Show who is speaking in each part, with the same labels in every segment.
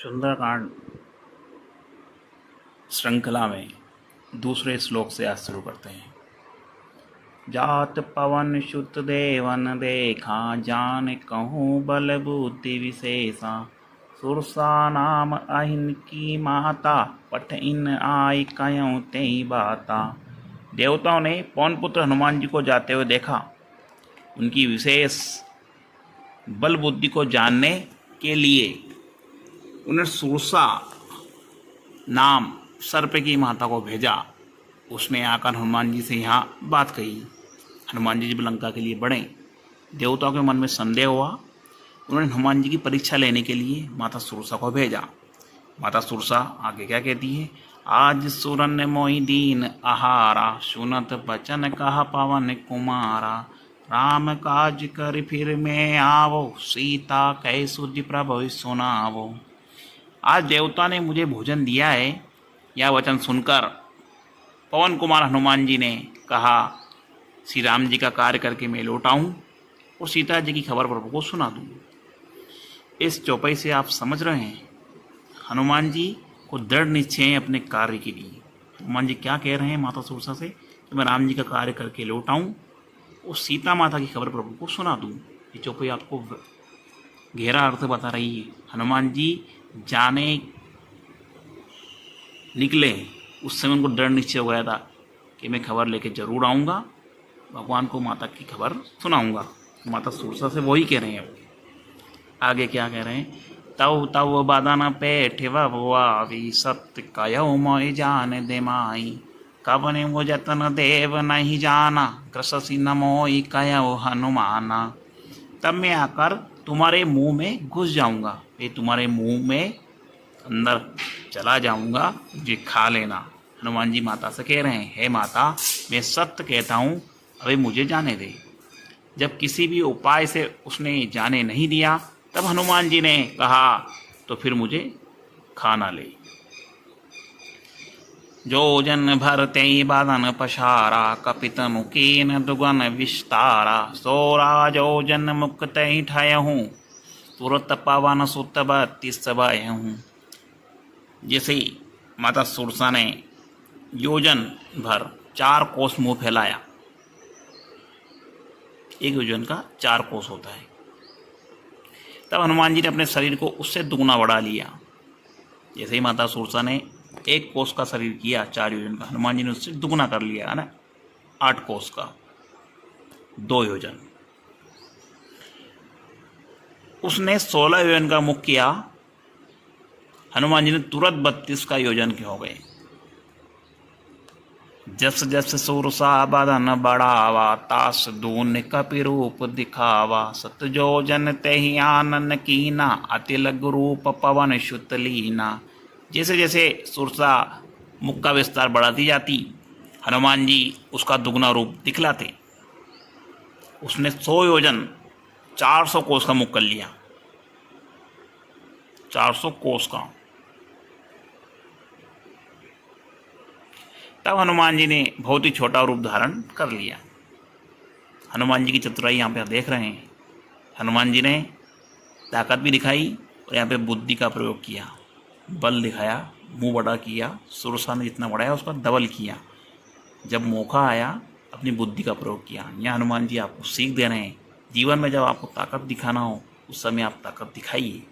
Speaker 1: सुंदरकांड श्रृंखला में दूसरे श्लोक से आज शुरू करते हैं। जात पवन सुत देवन देखा, जान कहूँ बल बुद्धि विशेषा। सुरसा नाम अहिन की माता, पठ इन आई कयों तेई बाता। देवताओं ने पवन पुत्र हनुमान जी को जाते हुए देखा। उनकी विशेष बल बुद्धि को जानने के लिए उन्हें सुरसा नाम सर्प की माता को भेजा। उसने आकर हनुमान जी से यहाँ बात कही। हनुमान जी जब लंका के लिए बढ़े, देवताओं के मन में संदेह हुआ। उन्होंने हनुमान जी की परीक्षा लेने के लिए माता सुरसा को भेजा। माता सुरसा आगे क्या कहती है? आज सुरन मोहि दीन आहारा, सुनत बचन कहा पवन कुमारा। राम काज कर फिर मैं आवो, सीता कह सुधि प्रभु सुनावो। आज देवता ने मुझे भोजन दिया है। यह वचन सुनकर पवन कुमार हनुमान जी ने कहा, श्री राम जी का कार्य करके मैं लौट आऊं और सीता जी की खबर प्रभु को सुना दूं। इस चौपाई से आप समझ रहे हैं, हनुमान जी को दृढ़ निश्चय है अपने कार्य के लिए। हनुमान जी क्या कह रहे हैं माता सुरसा से कि मैं राम जी का कार्य करके लौट आऊं और सीता माता की खबर प्रभु को सुना दूं। ये चौपाई आपको गहरा अर्थ बता रही है। हनुमान जी जाने निकले उस समय उनको दृढ़ निश्चय हो गया था कि मैं खबर लेके जरूर आऊँगा, भगवान को माता की खबर सुनाऊंगा। माता सुरसा से वही कह रहे हैं। आगे क्या कह रहे हैं? तव तव बदन पेठ बवावी, सत्य कयो मोहि जान दे माई। कवने वो जतन देव नहीं जाना, कृषि न मोहि कयो हनुमाना। तब मैं आकर तुम्हारे मुंह में घुस जाऊंगा, मैं तुम्हारे मुंह में अंदर चला जाऊंगा, मुझे खा लेना। हनुमान जी माता से कह रहे हैं, हे माता, मैं सत्य कहता हूँ, अभी मुझे जाने दे। जब किसी भी उपाय से उसने जाने नहीं दिया, तब हनुमान जी ने कहा तो फिर मुझे खा ना ले। जो जन भरते बादन पशारा, कपित मुकीन दुगन विस्तारा। सोरा जो जन मुक्त ठयहूँ, तुरत पवन सुत बत्तीस हूँ। जैसे माता सुरसा ने योजन भर 4 कोस मुँह फैलाया। एक योजन का 4 कोस होता है। तब हनुमान जी ने अपने शरीर को उससे दुगना बढ़ा लिया। जैसे ही माता सुरसा ने 1 कोस का शरीर किया 4 योजन का, हनुमान जी ने उससे दुगना कर लिया, है ना, 8 कोस का, 2 योजन। उसने 16 योजन का मुख किया। हनुमान जी ने तुरंत 32 का योजन के हो गए। जस जस सुरसा बदन बढ़ावा, तास दून कपि रूप दिखावा। सत जो जन तेहि आनन कीना, अति लघु रूप पवन सुत लीना। जैसे जैसे सुरसा मुख का विस्तार बढ़ाती जाती, हनुमान जी उसका दुगना रूप दिखलाते। उसने 100 योजन 400 कोस का मुख कर लिया, 400 कोस का। तब हनुमान जी ने बहुत ही छोटा रूप धारण कर लिया। हनुमान जी की चतुराई यहाँ पे आप देख रहे हैं। हनुमान जी ने ताकत भी दिखाई और यहाँ पे बुद्धि का प्रयोग किया, बल दिखाया, मुंह बड़ा किया। सुरसा ने जितना बढ़ाया उसका डबल किया। जब मौका आया अपनी बुद्धि का प्रयोग किया। यहाँ हनुमान जी आपको सीख दे रहे हैं, जीवन में जब आपको ताकत दिखाना हो उस समय आप ताकत दिखाइए,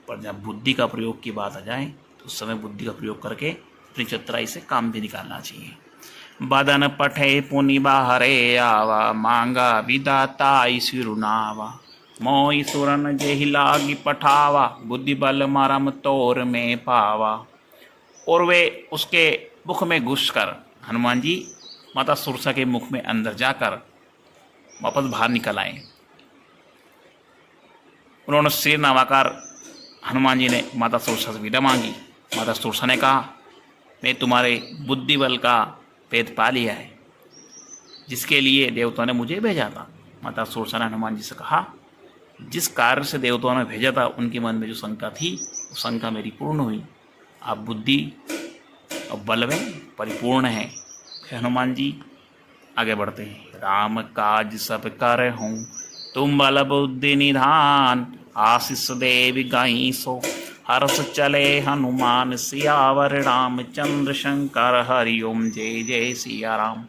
Speaker 1: पर जब बुद्धि का प्रयोग की बात आ जाए तो उस समय बुद्धि का प्रयोग करके अपनी चतुराई से काम भी निकालना चाहिए। बदन पठे पुनि बाहरे आवा, मांगा विदाता सिरुनावा। मोहि सुरन जेहि लागी पठावा, बुद्धि बल मरम तोर में पावा। और वे उसके मुख में घुसकर, हनुमान जी माता सुरसा के मुख में अंदर जाकर वापस बाहर निकल आए। उन्होंने सिर नवाकर हनुमान जी ने माता सुरसा से विदा मांगी। माता सुरसा ने कहा, मैं तुम्हारे बुद्धि बल का भेद पा लिया है, जिसके लिए देवताओं ने मुझे भेजा था। माता सुरसा ने हनुमान जी से कहा, जिस कार्य से देवताओं ने भेजा था उनके मन में जो शंका थी, वो शंका मेरी पूर्ण हुई। आप बुद्धि और बल में परिपूर्ण हैं। फिर हनुमान जी आगे बढ़ते हैं। राम काज सब कर हूँ, तुम बल बुद्धि निधान। आशीष देव गाई सो, हर्ष चले हनुमान सियावर रामचंद्र शंकर हरिओम जय जय सिया राम।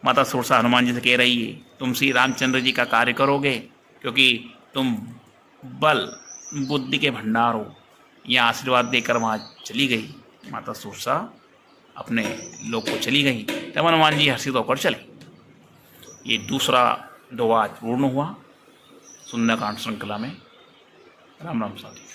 Speaker 1: माता सुरसा हनुमान जी से कह रही है तुम श्री रामचंद्र जी का कार्य करोगे, क्योंकि तुम बल बुद्धि के भंडार हो। यह आशीर्वाद देकर वहाँ चली गई माता सुरसा, अपने लोग को चली गई। तब हनुमान जी हर्षित होकर चले। ये दूसरा दोहा पूर्ण हुआ सुंदरकांड श्रृंखला में। राम राम साथी।